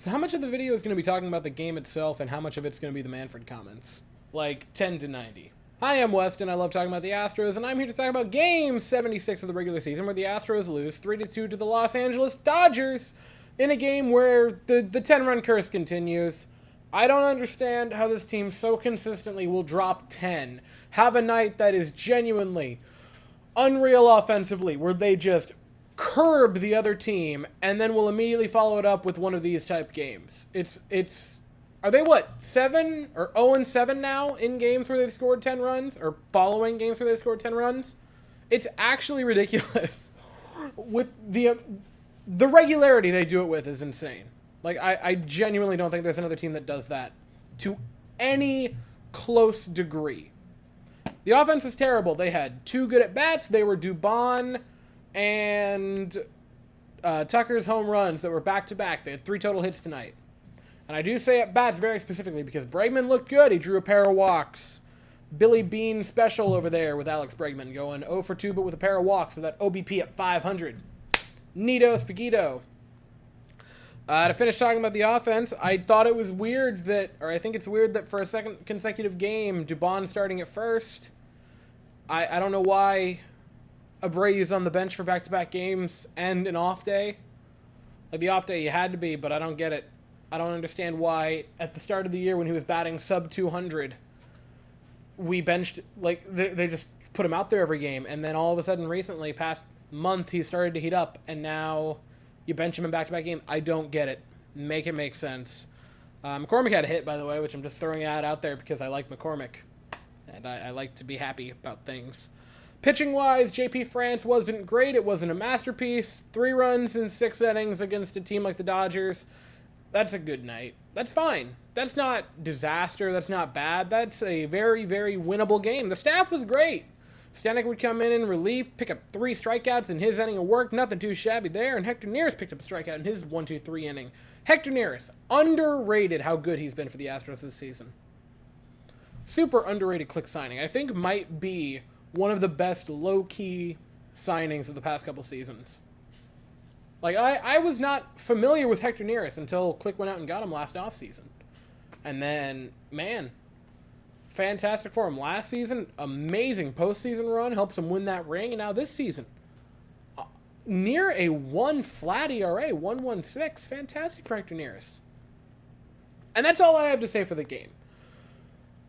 So how much of the video is going to be talking about the game itself and how much of it's going to be the Manfred comments? Like 10 to 90. Hi, I'm Weston. I love talking about the Astros, and I'm here to talk about Game 76 of the regular season, where the Astros lose 3-2 to the Los Angeles Dodgers in a game where the 10-run curse continues. I don't understand how this team so consistently will drop 10, have a night that is genuinely unreal offensively, where they just curb the other team, and then will immediately follow it up with one of these type games. Are they what, 7 or 0-7 now in games where they've scored 10 runs, or following games where they've scored 10 runs? It's actually ridiculous. With the regularity they do it with is insane. Like, I genuinely don't think there's another team that does that to any close degree. The offense was terrible. They had 2 good at-bats. They were Dubon and Tucker's home runs that were back-to-back. They had 3 total hits tonight. And I do say at-bats very specifically because Bregman looked good. He drew a pair of walks. Billy Bean special over there with Alex Bregman going 0 for 2 but with a pair of walks, so that OBP at 500. Neato Spaghetto. To finish talking about the offense, I thought it was weird that, or I think it's weird that for a second consecutive game, Dubon starting at first. I don't know why Abreu's on the bench for back-to-back games and an off day. Like, the off day you had to be, but I don't get it. I don't understand why at the start of the year when he was batting sub 200, we benched, like, they just put him out there every game, and then all of a sudden recently, past month, he started to heat up, and now you bench him in back-to-back game. I don't get it. Make it make sense. McCormick had a hit, by the way, which I'm just throwing out there because I like McCormick, and I like to be happy about things. Pitching-wise, JP France wasn't great. It wasn't a masterpiece. 3 runs in 6 innings against a team like the Dodgers. That's a good night. That's fine. That's not disaster. That's not bad. That's a very, very winnable game. The staff was great. Stanek would come in relief, pick up 3 strikeouts in his inning of work. Nothing too shabby there. And Hector Neris picked up a strikeout in his 1-2-3 inning. Hector Neris, underrated how good he's been for the Astros this season. Super underrated click signing. I think might be one of the best low-key signings of the past couple seasons. Like, I was not familiar with Hector Neris until Click went out and got him last offseason. And then, man, fantastic for him. Last season, amazing postseason run, helps him win that ring. And now this season, near a 1 flat ERA, 1.16, fantastic for Hector Neris. And that's all I have to say for the game,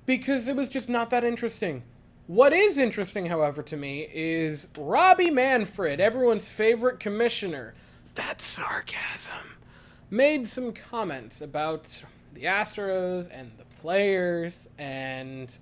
because it was just not that interesting. What is interesting, however, to me, is Robbie Manfred, everyone's favorite commissioner, that's sarcasm, made some comments about the Astros and the players, and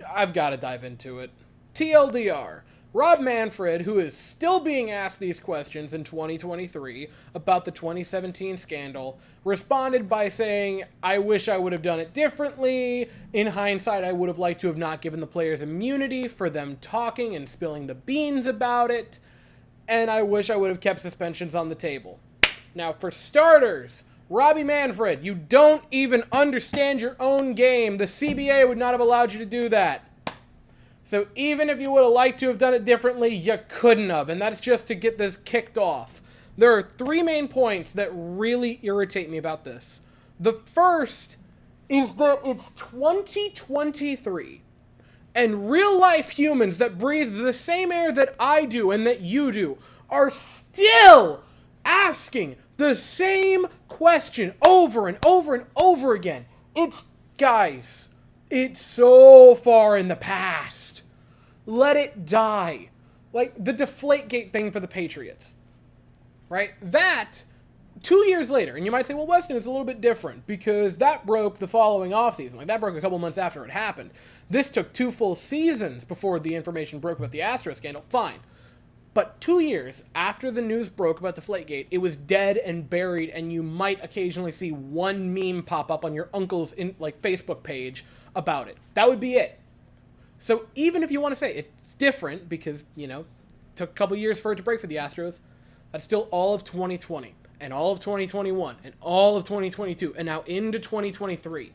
I've got to dive into it. TLDR, Rob Manfred, who is still being asked these questions in 2023 about the 2017 scandal, responded by saying, I wish I would have done it differently. In hindsight, I would have liked to have not given the players immunity for them talking and spilling the beans about it. And I wish I would have kept suspensions on the table. Now, for starters, Robbie Manfred, you don't even understand your own game. The CBA would not have allowed you to do that. So even if you would have liked to have done it differently, you couldn't have. And that's just to get this kicked off. There are 3 main points that really irritate me about this. The first is that it's 2023. And real-life humans that breathe the same air that I do and that you do are still asking the same question over and over and over again. Guys, it's so far in the past. Let it die. Like the Deflategate thing for the Patriots, right? That, 2 years later, and you might say, well, Weston, it's a little bit different because that broke the following offseason. Like, that broke a couple months after it happened. This took 2 full seasons before the information broke about the Astros scandal. Fine. But 2 years after the news broke about Deflategate, it was dead and buried, and you might occasionally see one meme pop up on your uncle's Facebook page about it. That would be it. So even if you want to say it's different because, took a couple years for it to break for the Astros, that's still all of 2020 and all of 2021 and all of 2022 and now into 2023.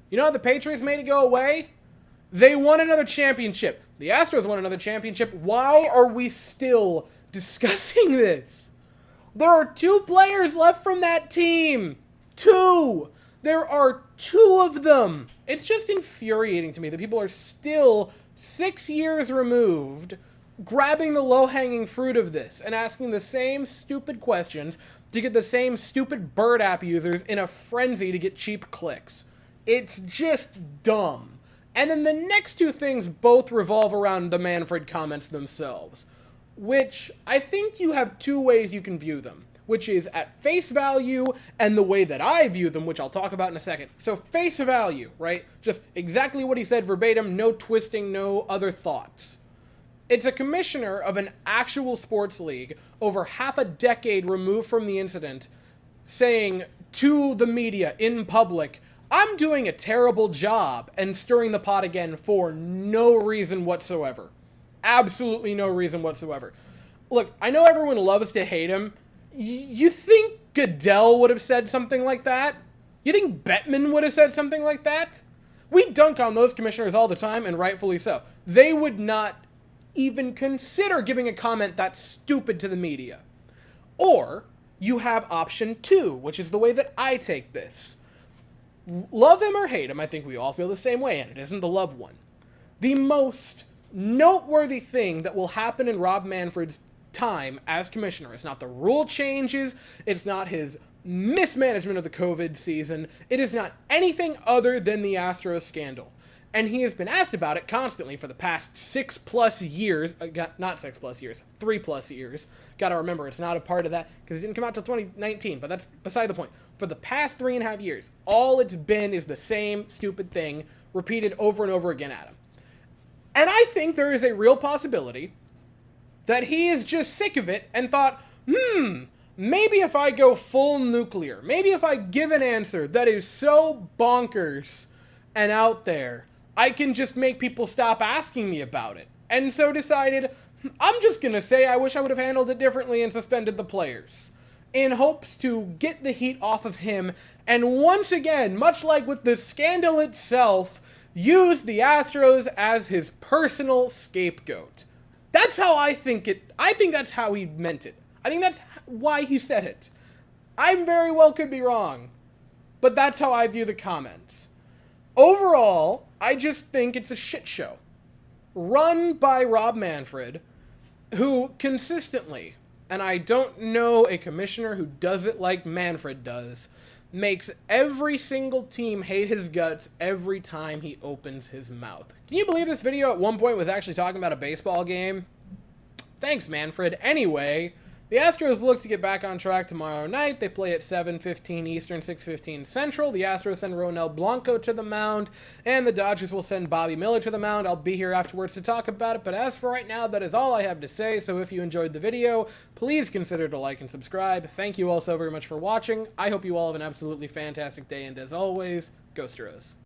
You know how the Patriots made it go away? They won another championship. The Astros won another championship. Why are we still discussing this? There are 2 players left from that team. 2. There are 2 of them. It's just infuriating to me that people are still 6 years removed grabbing the low-hanging fruit of this and asking the same stupid questions to get the same stupid Bird app users in a frenzy to get cheap clicks. It's just dumb. And then the next 2 things both revolve around the Manfred comments themselves, which I think you have 2 ways you can view them, which is at face value and the way that I view them, which I'll talk about in a second. So face value, right? Just exactly what he said verbatim, no twisting, no other thoughts. It's a commissioner of an actual sports league over half a decade removed from the incident saying to the media in public, I'm doing a terrible job, and stirring the pot again for no reason whatsoever. Absolutely no reason whatsoever. Look, I know everyone loves to hate him. You think Goodell would have said something like that? You think Bettman would have said something like that? We dunk on those commissioners all the time, and rightfully so. They would not even consider giving a comment that stupid to the media. Or you have option 2, which is the way that I take this. Love him or hate him, I think we all feel the same way, and it isn't the love one. The most noteworthy thing that will happen in Rob Manfred's time as commissioner is not the rule changes, it's not his mismanagement of the COVID season, it is not anything other than the Astros scandal. And he has been asked about it constantly for the past 6+ years, not 6+ years, 3+ years. Gotta remember, it's not a part of that, because it didn't come out till 2019, but that's beside the point. For the past 3.5 years, all it's been is the same stupid thing repeated over and over again at him. And I think there is a real possibility that he is just sick of it and thought, maybe if I go full nuclear, maybe if I give an answer that is so bonkers and out there, I can just make people stop asking me about it. And so decided, I'm just gonna say I wish I would have handled it differently and suspended the players, in hopes to get the heat off of him, and once again, much like with the scandal itself, use the Astros as his personal scapegoat. That's how I think that's how he meant it. I think that's why he said it. I very well could be wrong, but that's how I view the comments. Overall, I just think it's a shit show. Run by Rob Manfred, who consistently, and I don't know a commissioner who does it like Manfred does, makes every single team hate his guts every time he opens his mouth. Can you believe this video at one point was actually talking about a baseball game? Thanks, Manfred. Anyway, the Astros look to get back on track tomorrow night. They play at 7:15 Eastern, 6:15 Central. The Astros send Ronel Blanco to the mound, and the Dodgers will send Bobby Miller to the mound. I'll be here afterwards to talk about it, but as for right now, that is all I have to say. So if you enjoyed the video, please consider to like and subscribe. Thank you all so very much for watching. I hope you all have an absolutely fantastic day, and as always, go Astros.